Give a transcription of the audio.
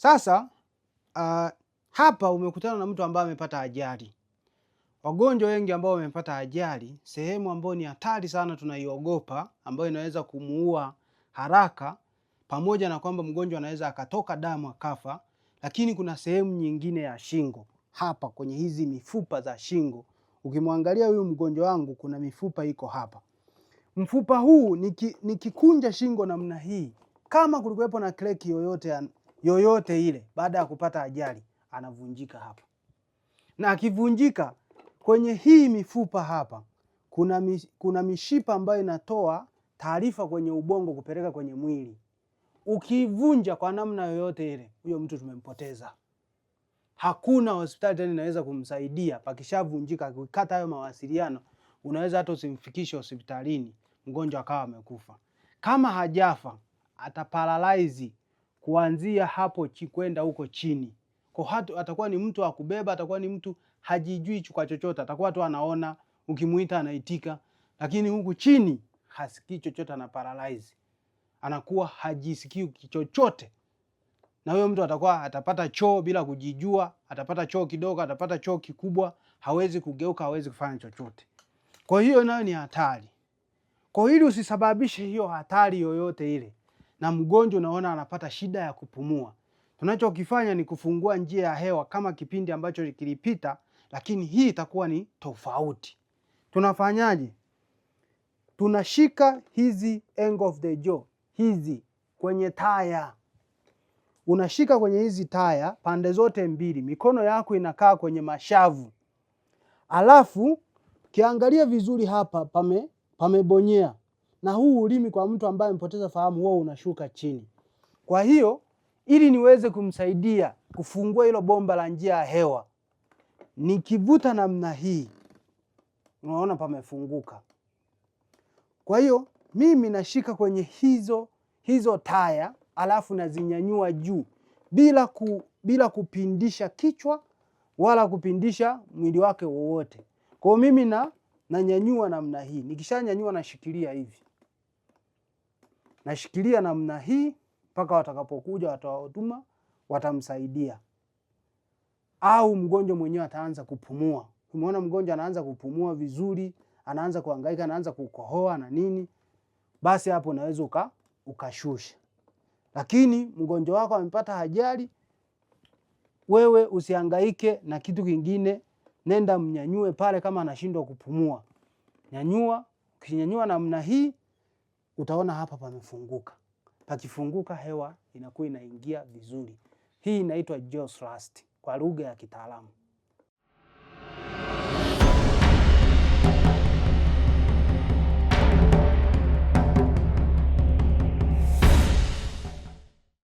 Sasa hapa umekutana na mtu ambaye amepata ajali. Wagonjwa wengi ambao wamepata ajali, sehemu ambayo ni hatari sana tunaiogopa, ambayo inaweza kumuua haraka, pamoja na kwamba mgonjwa anaweza akatoka damu akafa, lakini kuna sehemu nyingine ya shingo. Hapa kwenye hizi mifupa za shingo. Ukimwangalia huyu mgonjwa wangu, kuna mifupa iko hapa. Mfupa huu nikikunja shingo namna hii, kama kulikuwepo na kreki yoyote ile baada ya kupata ajali, anavunjika hapa. Na akivunjika kwenye hii mifupa hapa, kuna mishipa ambayo inatoa taarifa kwenye ubongo kupeleka kwenye mwili. Ukivunja kwa namna yoyote ile, huyo mtu tumempoteza. Hakuna hospitali tena inaweza kumsaidia. Pakishavunjika, kukata hayo mawasiliano, unaweza hata usimfikishe hospitalini, mgonjwa akawa amekufa. Kama hajafa, ataparalyze kuanzia hapo kwenda huko chini. Kwa atakuwa ni mtu wa kubeba, atakuwa ni mtu hajijui kwa chochote, atakuwa tu anaona, ukimuita anaitika, lakini huku chini hasikii chochote, ana paralyze. Anakuwa hajisikii chochote. Na huyo mtu atakuwa atapata choo bila kujijua, atapata choo kidogo, atapata choo kikubwa, hawezi kugeuka, hawezi kufanya chochote. Kwa hiyo nayo ni hatari. Kwa hiyo usisababishe hiyo hatari yoyote ile, na mgonjwa unaona anapata shida ya kupumua, tunachokifanya ni kufungua njia ya hewa kama kipindi ambacho kilipita, lakini hii itakuwa ni tofauti. Tunafanyaje? Tunashika hizi angle of the jaw, hizi kwenye taya. Unashika kwenye hizi taya pande zote mbili, mikono yako inakaa kwenye mashavu. Alafu kiangalia vizuri hapa pamebonyea. Na huu ulimi kwa mtu ambaye amepoteza fahamu, wao unashuka chini. Kwa hiyo ili niweze kumsaidia kufungua hilo bomba la njia ya hewa, nikivuta namna hii, unaona pamefunguka. Kwa hiyo mimi nashika kwenye hizo taya, alafu nazinyanyua juu bila kupindisha kichwa wala kupindisha mwili wake wowote. Kwa hiyo mimi nanyanyua namna hii. Nikishanyanyua nashikilia hivi. Nashikilia namna hii mpaka watakapokuja watoa huduma watamsaidia. Au mgonjwa mwenyewe ataanza kupumua. Umeona mgonjwa anaanza kupumua vizuri, anaanza kuhangaika, anaanza kukohoa na nini, basi hapo unaweza ukashusha. Lakini mgonjwa wako amepata ajali, wewe usihangaike na kitu kingine, nenda mnyanyue pale kama anashindwa kupumua. Nyanyua, ukinyanyua namna hii, utaona hapa pamefunguka. Pakifunguka hewa inakuwa inaingia vizuri. Hii inaitwa jaw thrust kwa lugha ya kitaalamu.